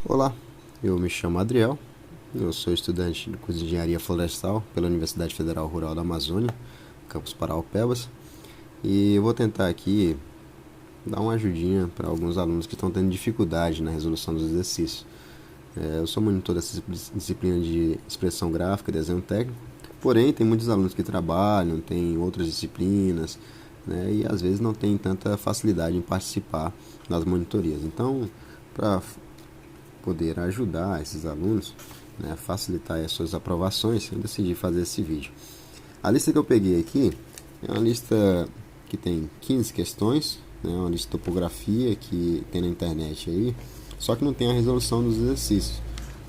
Olá, eu me chamo Adriel, eu sou estudante de curso de Engenharia Florestal pela Universidade Federal Rural da Amazônia, campus Paraupebas, e eu vou tentar aqui dar uma ajudinha para alguns alunos que estão tendo dificuldade na resolução dos exercícios. Eu sou monitor dessa disciplina de expressão gráfica e desenho técnico, porém tem muitos alunos que trabalham, tem outras disciplinas, né, e às vezes não tem tanta facilidade em participar das monitorias. Então, para poder ajudar esses alunos, né, facilitar as suas aprovações, eu decidi fazer esse vídeo. A lista que eu peguei aqui é uma lista que tem 15 questões, né, uma lista de topografia que tem na internet aí, só que não tem a resolução dos exercícios.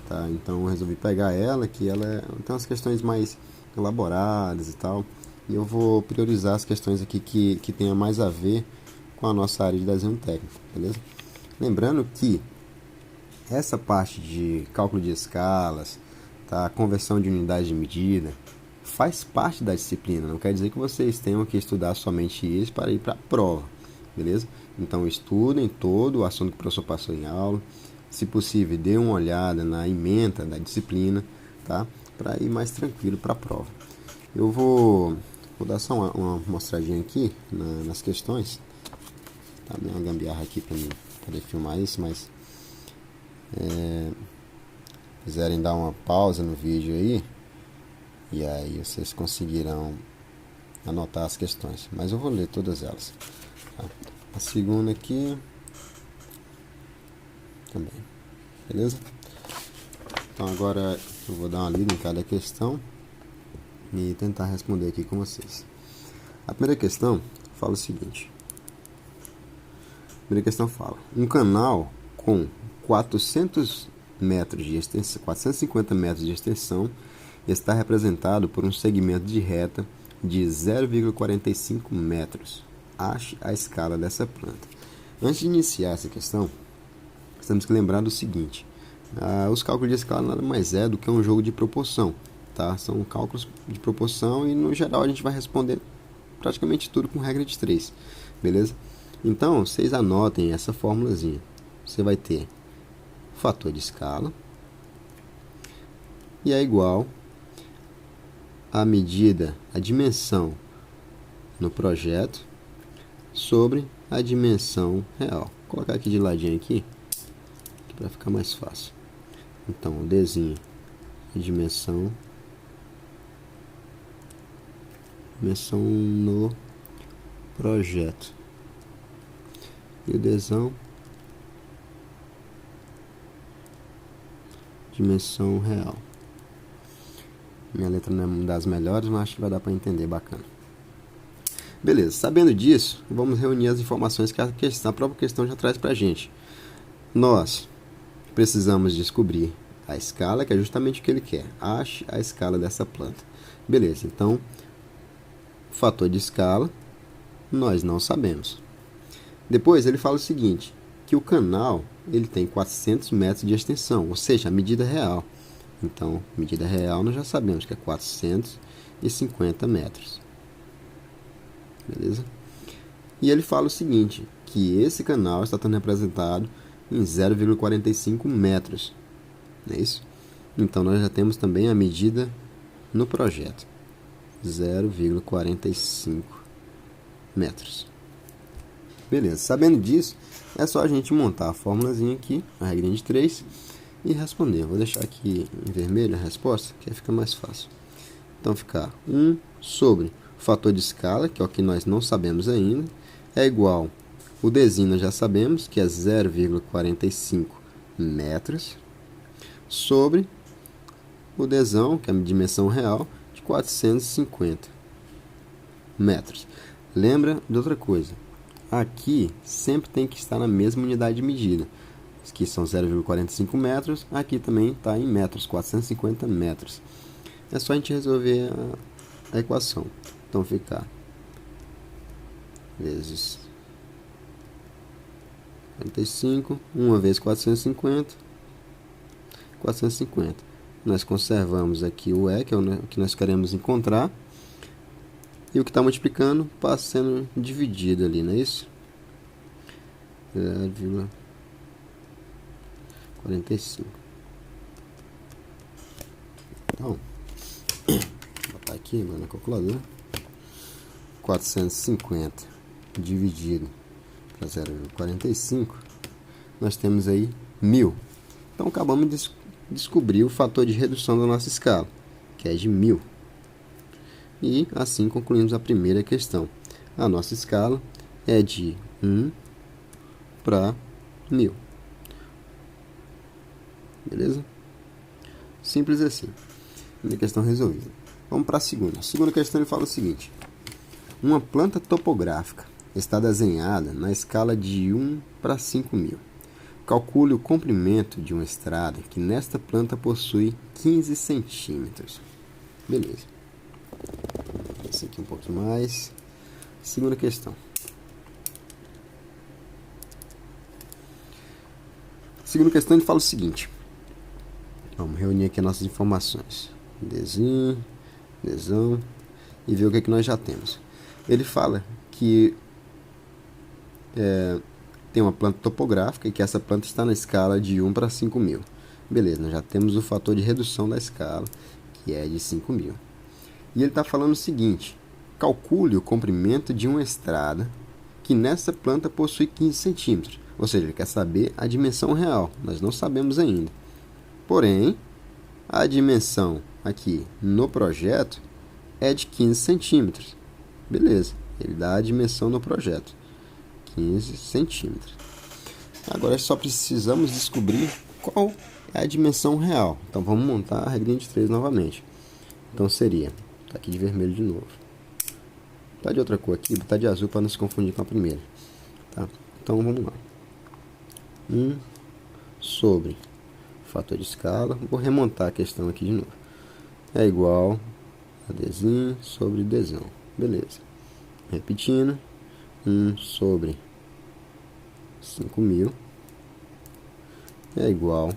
Tá? Então eu resolvi pegar ela, que ela tem umas questões mais elaboradas e tal, e eu vou priorizar as questões aqui que tenha mais a ver com a nossa área de desenho técnico, beleza? Lembrando que essa parte de cálculo de escalas, tá? Conversão de unidades de medida, faz parte da disciplina. Não quer dizer que vocês tenham que estudar somente isso para ir para a prova, beleza? Então estudem todo o assunto que o professor passou em aula. Se possível, dê uma olhada na ementa da disciplina, tá? Para ir mais tranquilo para a prova. Eu vou dar só uma mostradinha aqui nas questões. Tá bem uma gambiarra aqui para mim poder filmar isso, mas quiserem dar uma pausa no vídeo aí, e aí vocês conseguirão anotar as questões, mas eu vou ler todas elas, tá? A segunda aqui também, beleza? Então agora eu vou dar uma lida em cada questão e tentar responder aqui com vocês. A primeira questão fala o seguinte: a primeira questão fala: um canal com 400 metros de extensão, 450 metros de extensão está representado por um segmento de reta de 0,45 metros. Ache a escala dessa planta. Antes de iniciar essa questão, temos que lembrar do seguinte: os cálculos de escala nada mais é do que um jogo de proporção, tá? São cálculos de proporção e no geral a gente vai responder praticamente tudo com regra de 3, beleza? Então, vocês anotem essa formulazinha. Você vai ter o fator de escala e é igual a medida, a dimensão no projeto sobre a dimensão real. Vou colocar aqui de ladinho aqui para ficar mais fácil. Então, o Dzinho é dimensão no projeto e o Dzão dimensão real. Minha letra não é das melhores, mas acho que vai dar para entender bacana. Beleza, sabendo disso, vamos reunir as informações que a própria questão já traz para a gente. Nós precisamos descobrir a escala, que é justamente o que ele quer. Ache a escala dessa planta. Beleza, então, o fator de escala, nós não sabemos. Depois ele fala o seguinte, que o canal ele tem 400 metros de extensão, ou seja, a medida real. Então, medida real nós já sabemos que é 450 metros. Beleza? E ele fala o seguinte, que esse canal está sendo representado em 0,45 metros. Não é isso? Então, nós já temos também a medida no projeto. 0,45 metros. Beleza, sabendo disso, é só a gente montar a formulazinha aqui, a regrinha de 3, e responder. Vou deixar aqui em vermelho a resposta, que aí fica mais fácil. Então, ficar 1 sobre o fator de escala, que é o que nós não sabemos ainda, é igual, o Dzinho nós já sabemos, que é 0,45 metros, sobre o Dzão, que é a dimensão real, de 450 metros. Lembra de outra coisa, aqui sempre tem que estar na mesma unidade de medida, que são 0,45 metros, aqui também está em metros, 450 metros. É só a gente resolver a equação. Então fica vezes 45, 1 vezes 450, 450. Nós conservamos aqui o E, que é o que nós queremos encontrar, e o que está multiplicando passa sendo dividido ali, não é isso? 45. Então, vou botar aqui agora na calculadora. 450 dividido para 0,45, nós temos aí 1000. Então, acabamos de descobrir o fator de redução da nossa escala, que é de 1000. E assim concluímos a primeira questão. A nossa escala é de 1 para 1000. Beleza? Simples assim. Primeira questão resolvida. Vamos para a segunda. A segunda questão ele fala o seguinte: uma planta topográfica está desenhada na escala de 1 para 5.000. Calcule o comprimento de uma estrada que nesta planta possui 15 centímetros. Beleza. Esse aqui um pouquinho mais. Segunda questão. Segunda questão ele fala o seguinte. Vamos reunir aqui as nossas informações. Dzinho, Dzão, e ver o que é que nós já temos. Ele fala que tem uma planta topográfica e que essa planta está na escala de 1 para 5.000. Beleza, nós já temos o fator de redução da escala, que é de 5.000. E ele está falando o seguinte: calcule o comprimento de uma estrada que nessa planta possui 15 centímetros. Ou seja, ele quer saber a dimensão real. Nós não sabemos ainda. Porém, a dimensão aqui no projeto é de 15 centímetros. Beleza, ele dá a dimensão no projeto. 15 centímetros. Agora só precisamos descobrir qual é a dimensão real. Então vamos montar a regrinha de 3 novamente. Então seria, tá aqui de vermelho de novo. Tá de outra cor aqui, tá de azul para não se confundir com a primeira. Tá? Então vamos lá. 1 sobre fator de escala. Vou remontar a questão aqui de novo. É igual a Dzinho sobre Dzão. Beleza. Repetindo. 1 sobre 5.000 é igual a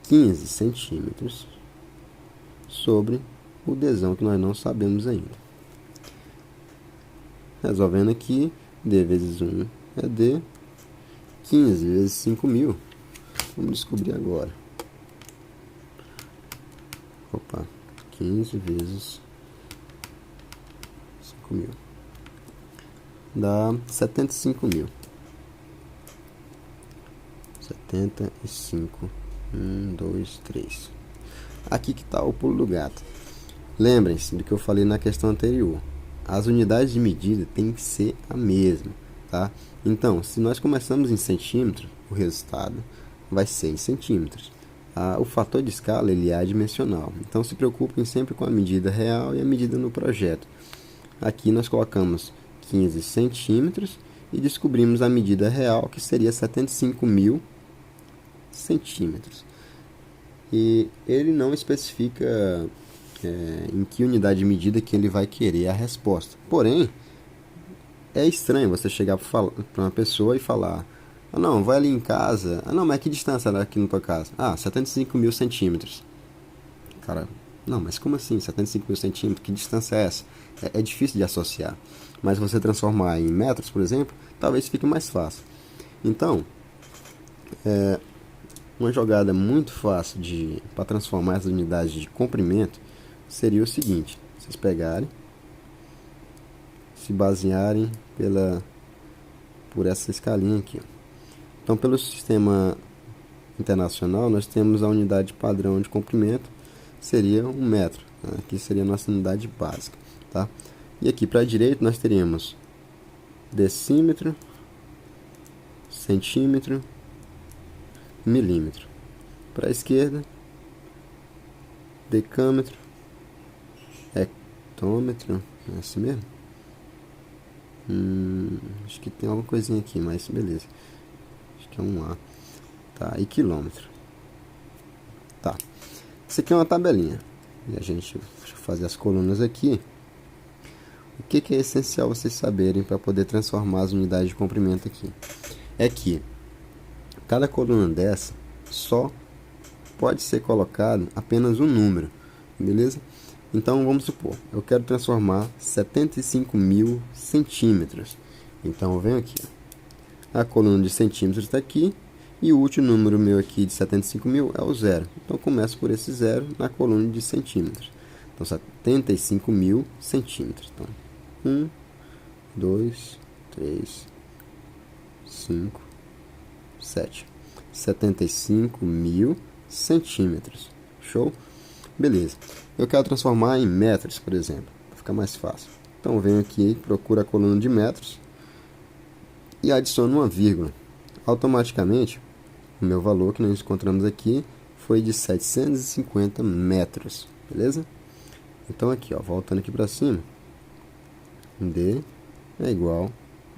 15 centímetros sobre o Dzão, que nós não sabemos ainda. Resolvendo aqui, D vezes 1 é D. 15 vezes 5.000. Vamos descobrir agora. Opa, 15 vezes 5.000. Dá 75.000. 75. 1, 2, 3. Aqui que está o pulo do gato. Lembrem-se do que eu falei na questão anterior. As unidades de medida têm que ser a mesma, tá? Então, se nós começamos em centímetros, o resultado vai ser em centímetros. O fator de escala ele é adimensional. Então, se preocupem sempre com a medida real e a medida no projeto. Aqui nós colocamos 15 centímetros e descobrimos a medida real, que seria 75.000 centímetros. E ele não especifica em que unidade de medida que ele vai querer a resposta. Porém, é estranho você chegar para uma pessoa e falar: ah, não, vai ali em casa. Ah, não, mas que distância é aqui na tua casa? 75.000 centímetros. Cara, não, mas como assim? 75.000 centímetros? Que distância é essa? É difícil de associar. Mas você transformar em metros, por exemplo, talvez fique mais fácil. Então, uma jogada muito fácil para transformar essas unidades de comprimento seria o seguinte: vocês pegarem, se basearem por essa escalinha aqui. Então, pelo sistema internacional, nós temos a unidade padrão de comprimento, seria 1 metro. Aqui seria a nossa unidade básica. Tá? E aqui para a direita nós teríamos decímetro, centímetro, milímetro. Para a esquerda, decâmetro, hectômetro, é assim mesmo? Acho que tem alguma coisinha aqui, mas beleza. Acho que é um A. Tá, e quilômetro. Tá. Isso aqui é uma tabelinha. E a gente deixa eu fazer as colunas aqui. O que é essencial vocês saberem para poder transformar as unidades de comprimento aqui? É que cada coluna dessa só pode ser colocado apenas um número, beleza? Então vamos supor, eu quero transformar 75.000 centímetros. Então eu venho aqui, a coluna de centímetros está aqui E o último número meu aqui de 75.000 é o zero. Então, eu começo por esse zero na coluna de centímetros. Então, 75.000 centímetros. Então, 1, 2, 3, 5, 7. 75.000 centímetros. Show? Beleza. Eu quero transformar em metros, por exemplo, para ficar mais fácil. Então, eu venho aqui, procuro a coluna de metros e adiciono uma vírgula. Automaticamente, o meu valor que nós encontramos aqui foi de 750 metros. Beleza? Então, aqui, ó, voltando aqui para cima, D é igual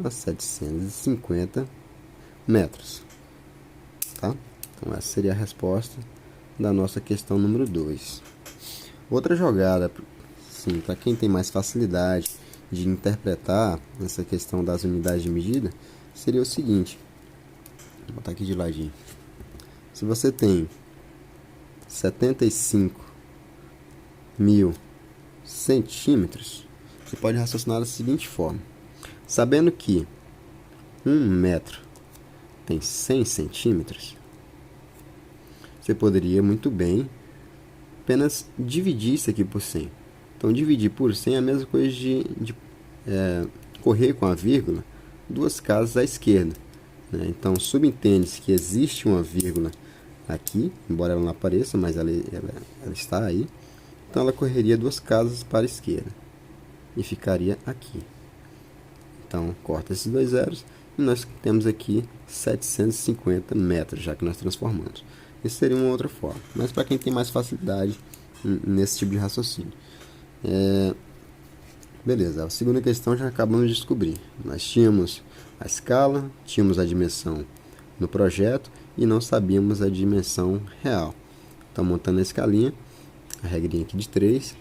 a 750 metros. Tá? Então, essa seria a resposta da nossa questão número 2. Outra jogada, sim, para quem tem mais facilidade de interpretar essa questão das unidades de medida, seria o seguinte. Vou botar aqui de ladinho. Se você tem 75.000 centímetros, você pode raciocinar da seguinte forma. Sabendo que 1 metro tem 100 centímetros, você poderia muito bem apenas dividir isso aqui por 100. Então, dividir por 100 é a mesma coisa de correr com a vírgula 2 casas à esquerda. Né? Então, subentende-se que existe uma vírgula aqui, embora ela não apareça, mas ela está aí. Então, ela correria 2 casas para a esquerda e ficaria aqui. Então, corta esses 2 zeros e nós temos aqui 750 metros, já que nós transformamos. Isso seria uma outra forma, mas para quem tem mais facilidade nesse tipo de raciocínio. Beleza, a segunda questão já acabamos de descobrir. Nós tínhamos a escala, tínhamos a dimensão no projeto e não sabíamos a dimensão real. Então, montando a escalinha, a regrinha aqui de 3,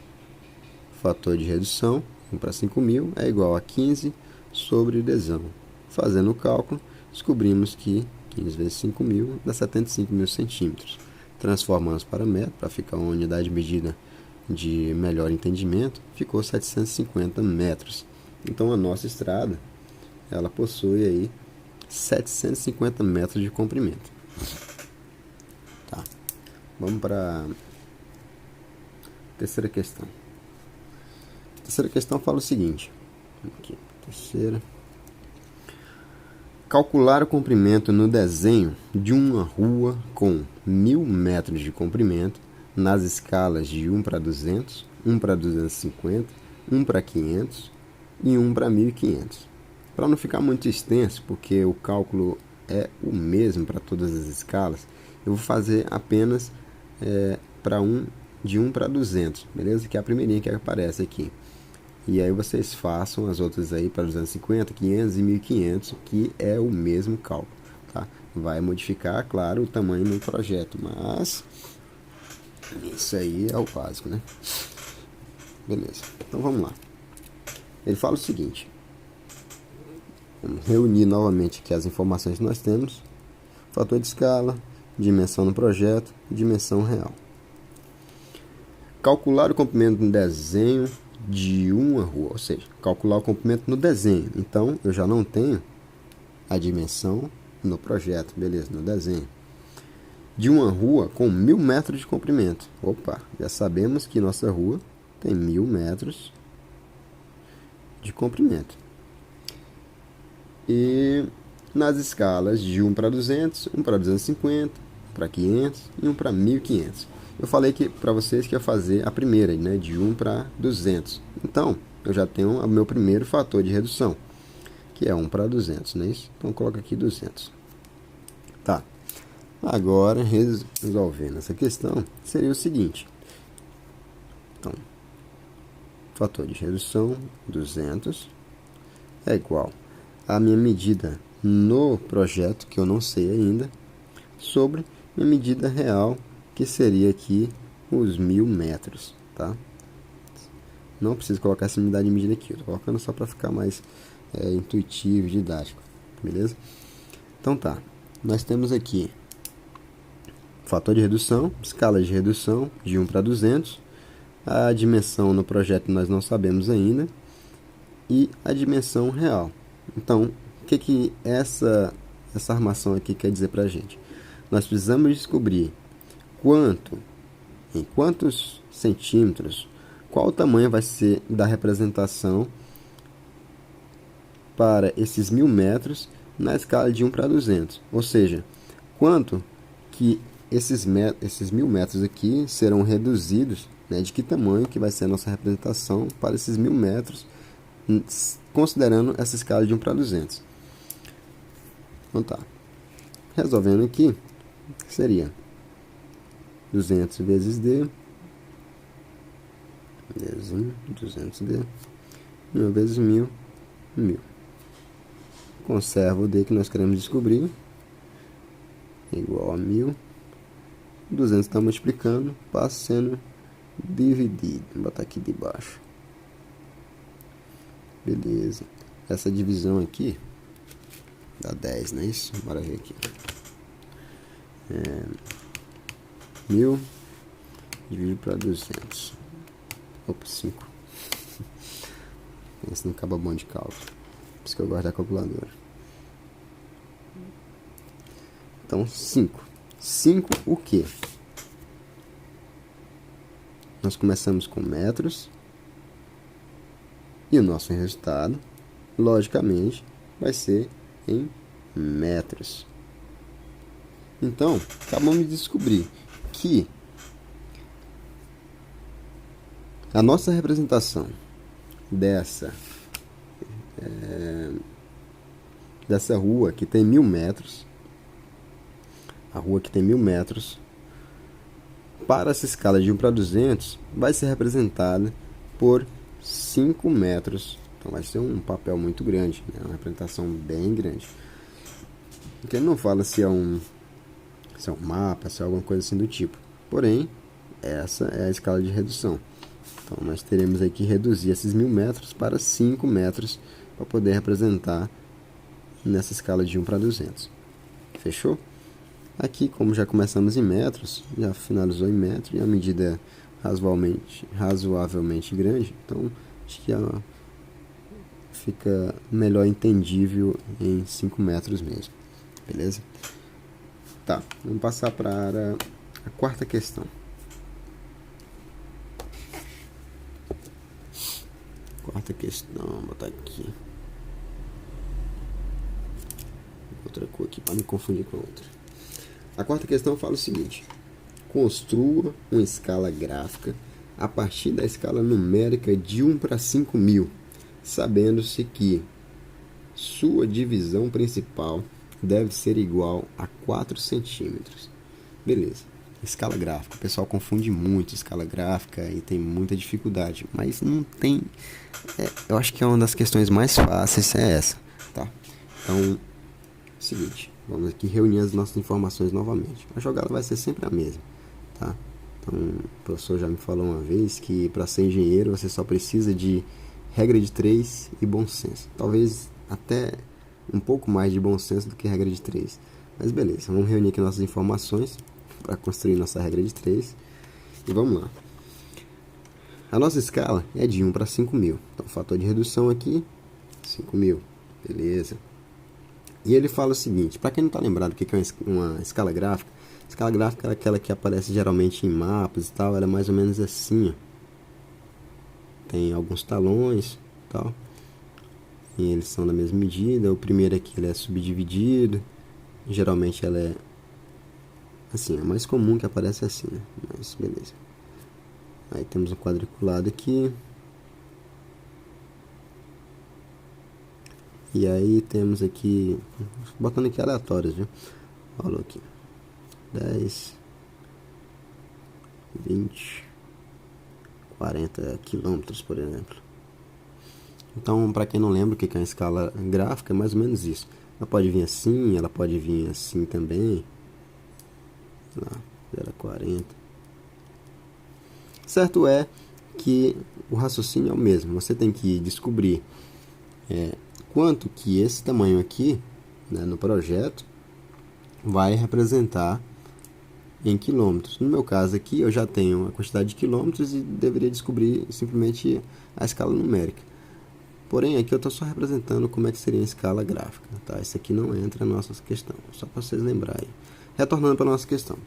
fator de redução, 1 para 5.000 é igual a 15 sobre dezão. Fazendo o cálculo, descobrimos que 15 vezes 5.000 dá 75.000 centímetros. Transformamos para metro, para ficar uma unidade de medida de melhor entendimento, ficou 750 metros. Então, a nossa estrada, ela possui aí 750 metros de comprimento. Tá. Vamos para a terceira questão. A terceira questão fala o seguinte. Aqui, terceira. Calcular o comprimento no desenho de uma rua com 1.000 metros de comprimento nas escalas de 1 para 200, 1 para 250, 1 para 500 e 1 para 1.500. Para não ficar muito extenso, porque o cálculo é o mesmo para todas as escalas, eu vou fazer apenas de 1 para 200, beleza? Que é a primeirinha que aparece aqui. E aí vocês façam as outras aí para 250, 500 e 1.500, que é o mesmo cálculo, tá? Vai modificar, claro, o tamanho do projeto, mas isso aí é o básico, né? Beleza, então vamos lá. Ele fala o seguinte. Vamos reunir novamente aqui as informações que nós temos. Fator de escala, dimensão no projeto, dimensão real. Calcular o comprimento no desenho de uma rua, ou seja, calcular o comprimento no desenho. Então, eu já não tenho a dimensão no projeto, beleza, no desenho. De uma rua com 1.000 metros de comprimento. Opa, já sabemos que nossa rua tem 1.000 metros de comprimento. E nas escalas de 1 para 200, 1 para 250, 1 para 500 e 1 para 1.500. Eu falei para vocês que ia fazer a primeira, né, de 1 para 200. Então, eu já tenho o meu primeiro fator de redução, que é 1 para 200, não é isso? Então, coloco aqui 200. Tá. Agora, resolvendo essa questão, seria o seguinte. Então, fator de redução, 200, é igual a minha medida no projeto, que eu não sei ainda, sobre minha medida real, que seria aqui os 1.000 metros, tá? Não preciso colocar essa unidade de medida aqui, eu tô colocando só para ficar mais intuitivo e didático, beleza? Então tá, nós temos aqui fator de redução, escala de redução de 1 para 200, a dimensão no projeto nós não sabemos ainda, e a dimensão real. Então, o que essa armação aqui quer dizer para a gente? nós precisamos descobrir em quantos centímetros, qual o tamanho vai ser da representação para esses 1000 metros na escala de 1 para 200. Ou seja, quanto que esses 1000 metros aqui serão reduzidos, né, de que tamanho que vai ser a nossa representação para esses 1000 metros, considerando essa escala de 1 para 200. Então tá. Resolvendo aqui, seria 200 vezes D, 200D, 1 vezes 1000, 1000. Conserva o D que nós queremos descobrir, igual a 1000. 200 está multiplicando, passa sendo dividido. Vou botar aqui de baixo. Beleza. Essa divisão aqui dá 10, não é isso? Bora ver aqui. 1000 dividido para 200. Opa, 5. Esse não acaba bom de cálculo. Por isso que eu gosto da calculadora. Então, 5. 5 o quê? Nós começamos com metros. E o nosso resultado, logicamente, vai ser em metros. Então, acabamos de descobrir que a nossa representação dessa rua que tem 1000 metros, a rua que tem 1000 metros, para essa escala de 1 para 200, vai ser representada por 5 metros. Então vai ser um papel muito grande, né? Uma representação bem grande. Porque ele não fala se é um mapa, se é alguma coisa assim do tipo. Porém, essa é a escala de redução. Então nós teremos aqui que reduzir esses 1000 metros para 5 metros para poder representar nessa escala de 1 para 200. Fechou? Aqui, como já começamos em metros, já finalizou em metros, e a medida razoavelmente grande, então acho que fica melhor entendível em 5 metros mesmo. Beleza? Tá, vamos passar para a quarta questão. Quarta questão, vou botar aqui outra cor aqui para me confundir com a outra. A quarta questão fala o seguinte: construa uma escala gráfica a partir da escala numérica de 1 para 5000, sabendo-se que sua divisão principal deve ser igual a 4 centímetros. Beleza. Escala gráfica. O pessoal confunde muito escala gráfica e tem muita dificuldade, mas não tem... eu acho que é uma das questões mais fáceis é essa, tá? Então, seguinte, vamos aqui reunir as nossas informações novamente. A jogada vai ser sempre a mesma, tá? Então, o professor já me falou uma vez que para ser engenheiro você só precisa de regra de 3 e bom senso. Talvez até um pouco mais de bom senso do que regra de 3. Mas beleza, vamos reunir aqui nossas informações para construir nossa regra de 3. E vamos lá. A nossa escala é de 1 para 5000. Então, o fator de redução aqui, 5000. Beleza. E ele fala o seguinte, para quem não está lembrado o que é uma escala gráfica é aquela que aparece geralmente em mapas e tal, ela é mais ou menos assim, ó. Tem alguns talões e tal, e eles são da mesma medida. O primeiro aqui ele é subdividido, geralmente ela é assim, é mais comum que aparece assim, né? Mas beleza. Aí temos um quadriculado aqui. E aí temos aqui, botando aqui aleatórios, viu? Falou aqui 10, 20, 40 quilômetros, por exemplo. Então, para quem não lembra o que é uma escala gráfica, é mais ou menos isso. Ela pode vir assim, ela pode vir assim também. Lá, 0,40. Certo é que o raciocínio é o mesmo. Você tem que descobrir quanto que esse tamanho aqui, né, no projeto vai representar em quilômetros. No meu caso aqui eu já tenho a quantidade de quilômetros e deveria descobrir simplesmente a escala numérica. Porém aqui eu estou só representando como é que seria a escala gráfica, tá? Isso aqui não entra na nossa questão, só para vocês lembrarem. retornando para a nossa questão.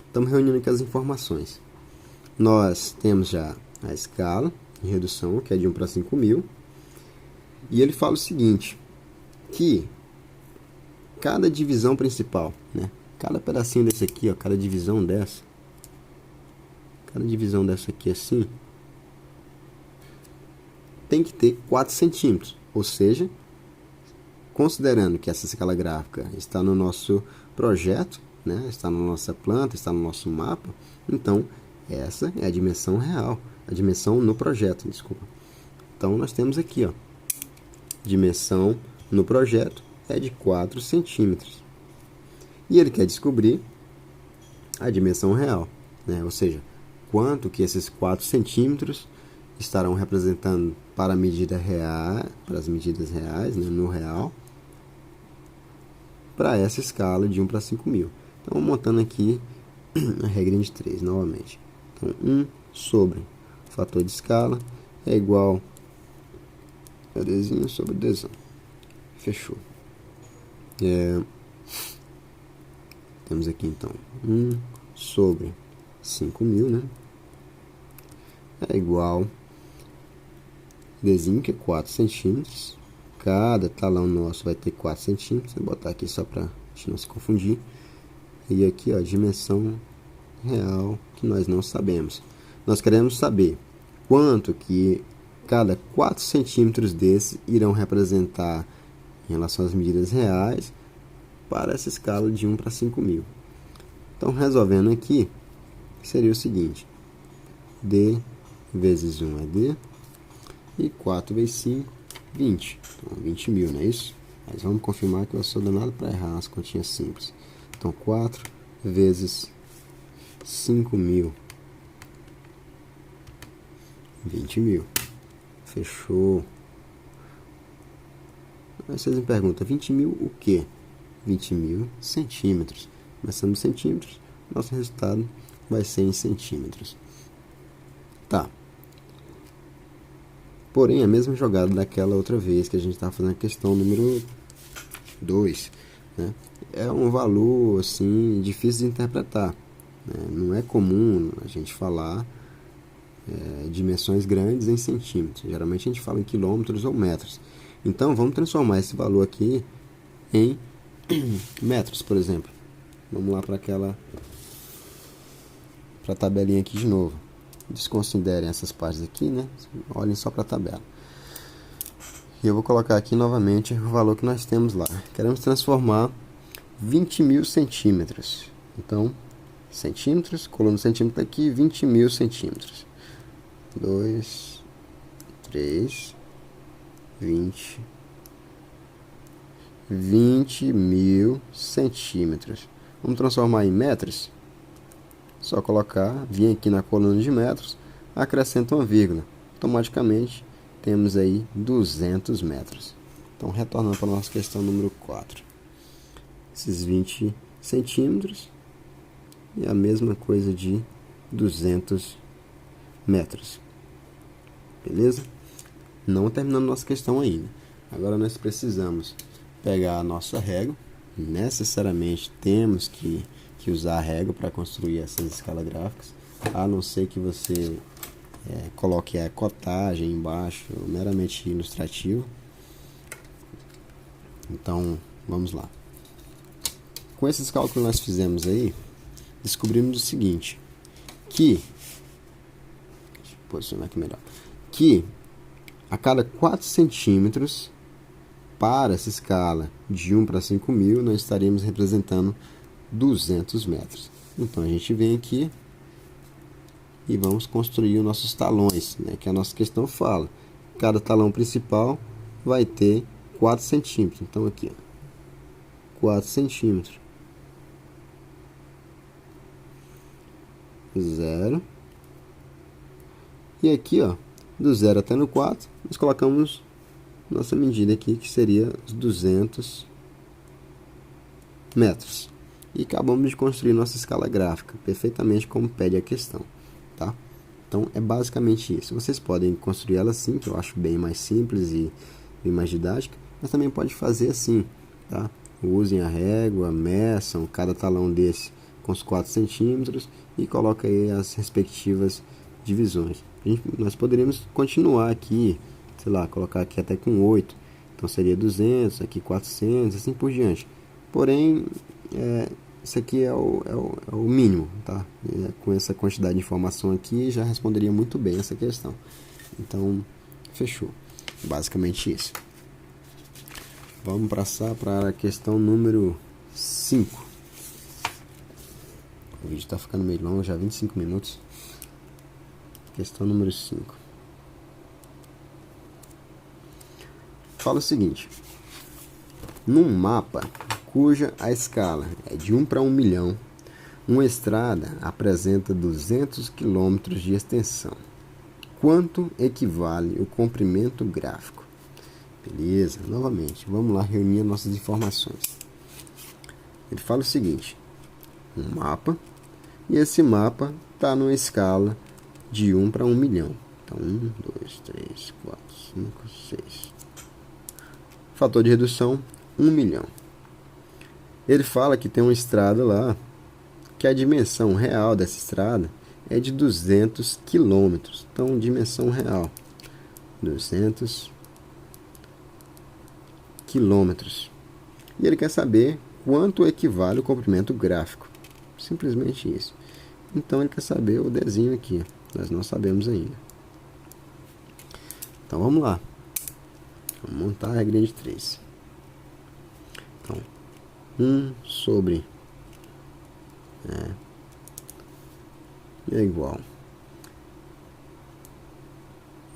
Estamos reunindo aqui as informações. Nós temos já a escala de redução, que é de 1 para 5.000. E ele fala o seguinte, que cada divisão principal, né? Cada pedacinho desse aqui, ó, cada divisão dessa aqui assim, tem que ter 4 centímetros. Ou seja, considerando que essa escala gráfica está no nosso projeto, né? Está na nossa planta, está no nosso mapa, então essa é a dimensão real, a dimensão no projeto, desculpa. Então nós temos aqui, ó, dimensão no projeto é de 4 centímetros. E ele quer descobrir a dimensão real, né? Ou seja, quanto que esses 4 centímetros estarão representando para a medida real, para as medidas reais, né, no real, para essa escala de 1 para 5.000. Então, montando aqui a regra de 3 novamente. Então, 1 sobre o fator de escala é igual a Dzinho sobre Dzão. Fechou. Temos aqui, então, 1 sobre 5.000, né? É igual Dzinho, que é 4 centímetros. Cada talão nosso vai ter 4 centímetros. Vou botar aqui só para a gente não se confundir. E aqui, ó, a dimensão real que nós não sabemos. Nós queremos saber quanto que cada 4 centímetros desses irão representar em relação às medidas reais para essa escala de 1 para 5.000. Então, resolvendo aqui, seria o seguinte. D vezes 1 é D. E 4 vezes 5, 20. Então, 20.000, não é isso? Mas vamos confirmar que eu sou danado para errar as continhas simples. Então, 4 vezes 5.000. 20.000. Fechou. Aí vocês me perguntam, 20.000 o quê? 20.000 centímetros. Começando em centímetros, nosso resultado vai ser em centímetros. Tá. Porém, a mesma jogada daquela outra vez que a gente estava fazendo a questão número 2, né? É um valor assim difícil de interpretar, né? Não é comum a gente falar dimensões grandes em centímetros. Geralmente a gente fala em quilômetros ou metros. Então vamos transformar esse valor aqui em metros, por exemplo. Vamos lá para a tabelinha aqui de novo. Desconsiderem essas partes aqui, né? Olhem só para a tabela. E eu vou colocar aqui novamente o valor que nós temos lá. Queremos transformar 20.000 centímetros. Então, centímetros, coluna centímetro aqui, 20.000 centímetros. 2, 3, 20. 20.000 centímetros. Vamos transformar em metros? Só colocar, vir aqui na coluna de metros, acrescenta uma vírgula. Automaticamente temos aí 200 metros. Então, retornando para a nossa questão número 4. Esses 20 centímetros e a mesma coisa de 200 metros. Beleza? Não terminando nossa questão ainda. Agora nós precisamos pegar a nossa régua. Necessariamente temos que usar a régua para construir essas escalas gráficas, a não ser que você coloque a cotagem embaixo, meramente ilustrativo. Então, vamos lá. Com esses cálculos que nós fizemos aí, descobrimos o seguinte, que, deixa eu posicionar aqui melhor, que a cada 4 centímetros, para essa escala de 1 para 5.000, nós estaríamos representando 200 metros. Então, a gente vem aqui e vamos construir os nossos talões, né, que a nossa questão fala. Cada talão principal vai ter 4 centímetros. Então, aqui, ó, 4 centímetros. 0. E aqui, ó, do 0 até no 4, nós colocamos nossa medida aqui, que seria os 200 metros. E acabamos de construir nossa escala gráfica, perfeitamente como pede a questão, tá? Então, é basicamente isso. Vocês podem construir ela assim, que eu acho bem mais simples e bem mais didática, mas também pode fazer assim, tá? usem a régua, meçam cada talão desse com os 4 centímetros e coloca aí as respectivas divisões. Nós poderíamos continuar aqui, sei lá, colocar aqui até com 8, então seria 200, aqui 400, assim por diante. Porém, isso aqui é o mínimo, tá? Com essa quantidade de informação aqui, já responderia muito bem essa questão. Então, fechou. Basicamente isso. Vamos passar para a questão número 5. O vídeo está ficando meio longo, já 25 minutos. Questão número 5. Fala o seguinte. Num mapa cuja a escala é de 1 para 1 milhão, uma estrada apresenta 200 km de extensão. Quanto equivale o comprimento gráfico? Beleza, novamente, vamos lá reunir nossas informações. Ele fala o seguinte: um mapa, e esse mapa está numa escala de 1 para 1 milhão. Então, 1, 2, 3, 4, 5, 6. Fator de redução, 1 milhão. Ele fala que tem uma estrada lá, que a dimensão real dessa estrada é de 200 quilômetros. Então, dimensão real, 200 quilômetros. E ele quer saber quanto equivale o comprimento gráfico. Simplesmente isso. Então, ele quer saber o desenho aqui. Nós não sabemos ainda. Então, vamos lá. Vamos montar a regrinha de 3. Então, 1 sobre é igual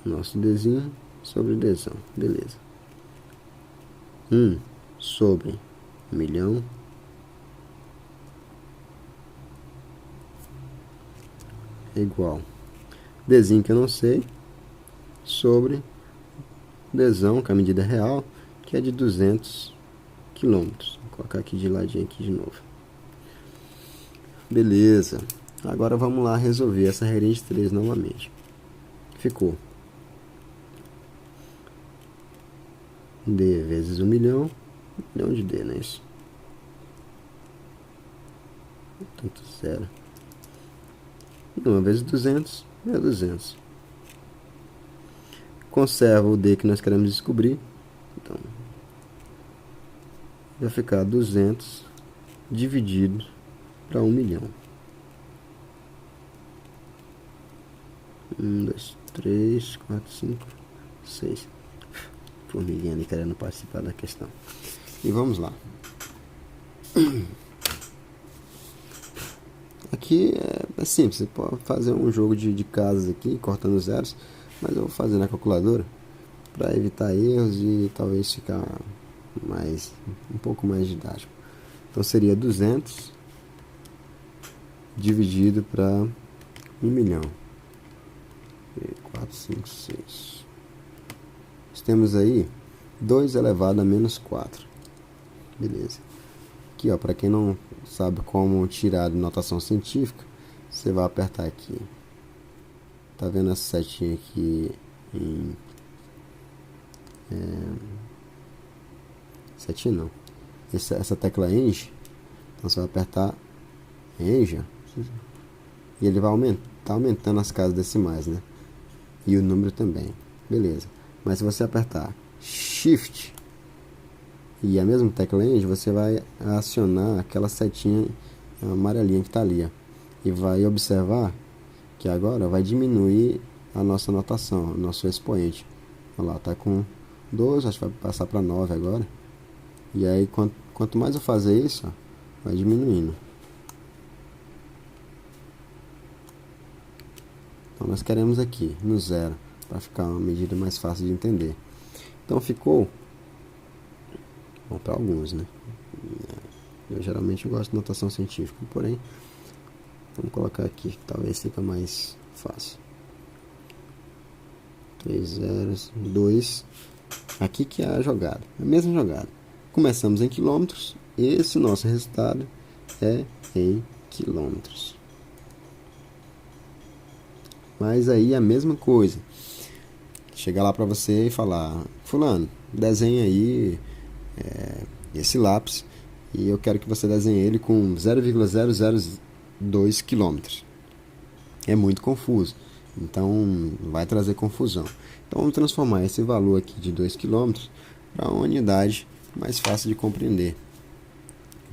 nosso Dzinho sobre Dzão. Beleza. 1 sobre 1 milhão é igual Dzinho, que eu não sei, sobre Dzão, que é a medida real, que é de 200 quilômetros. Vou colocar aqui de ladinho aqui de novo. Beleza. Agora vamos lá resolver essa regrinha de 3 novamente. Ficou D vezes 1 milhão. 1 milhão de D, não é isso? Tanto 0. 1 vezes 200 é 200. Conserva o D que nós queremos descobrir. Então, vai ficar 200 dividido para 1 milhão. 1, 2, 3, 4, 5, 6. Formiguinha ali querendo participar da questão. E vamos lá. Aqui é simples. Você pode fazer um jogo de casas aqui, cortando zeros. Mas eu vou fazer na calculadora para evitar erros e talvez ficar um pouco mais didático. Então seria 200 dividido para 1 milhão. 4, 5, 6. Nós temos aí 2 elevado a menos 4. Beleza. Aqui, ó, para quem não sabe como tirar de notação científica, você vai apertar aqui. Tá vendo essa setinha aqui em... setinha não. Essa tecla Eng. Então você vai apertar Eng. E ele vai aumentando as casas decimais, né? E o número também. Beleza. Mas se você apertar Shift e a mesma tecla Eng, você vai acionar aquela setinha amarelinha que está ali, ó. E vai observar que agora vai diminuir a nossa notação, o nosso expoente. Olha lá, tá com 12, acho que vai passar para 9 agora. E aí, quanto mais eu fazer isso, ó, vai diminuindo. Então, nós queremos aqui, no 0, para ficar uma medida mais fácil de entender. Então, ficou... Bom, para alguns, né? Eu geralmente gosto de notação científica, porém... Vamos colocar aqui, que talvez fica mais fácil. 3 zeros, 2. Aqui que é a jogada, a mesma jogada. Começamos em quilômetros, esse nosso resultado é em quilômetros. Mas aí a mesma coisa. Chegar lá para você e falar: fulano, desenha aí esse lápis e eu quero que você desenhe ele com 0,002 km. É muito confuso, então vai trazer confusão. Então vamos transformar esse valor aqui de 2 km para uma unidade mais fácil de compreender.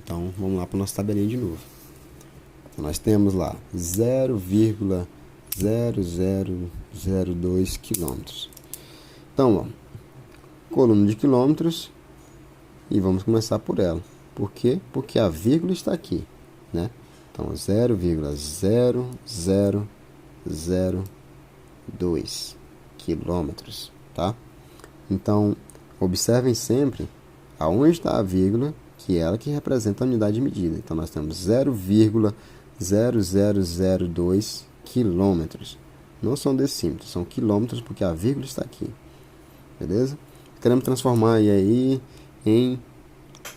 Então vamos lá para a nossa tabelinha de novo. Então, nós temos lá 0,0002 km. Então, ó, coluna de quilômetros, e vamos começar por ela. Por quê? Porque a vírgula está aqui, né? Então, 0,0002 quilômetros, tá? Então, observem sempre aonde está a vírgula, que é ela que representa a unidade de medida. Então, nós temos 0,0002 quilômetros. Não são decímetros, são quilômetros, porque a vírgula está aqui. Beleza? Queremos transformar aí em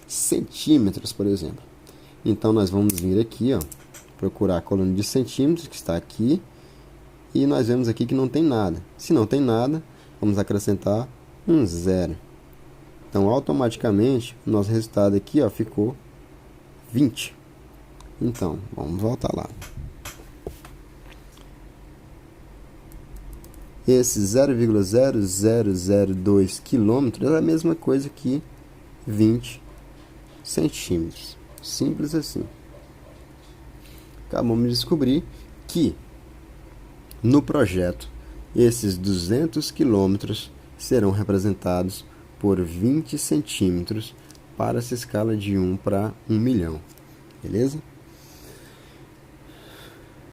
centímetros, por exemplo. Então, nós vamos vir aqui, ó, procurar a coluna de centímetros, que está aqui. E nós vemos aqui que não tem nada. Se não tem nada, vamos acrescentar um zero. Então, automaticamente, o nosso resultado aqui, ó, ficou 20. Então, vamos voltar lá. Esse 0,0002 quilômetros é a mesma coisa que 20 centímetros. Simples assim. Acabamos de descobrir que no projeto esses 200 quilômetros serão representados por 20 centímetros para essa escala de 1 para 1 milhão. Beleza?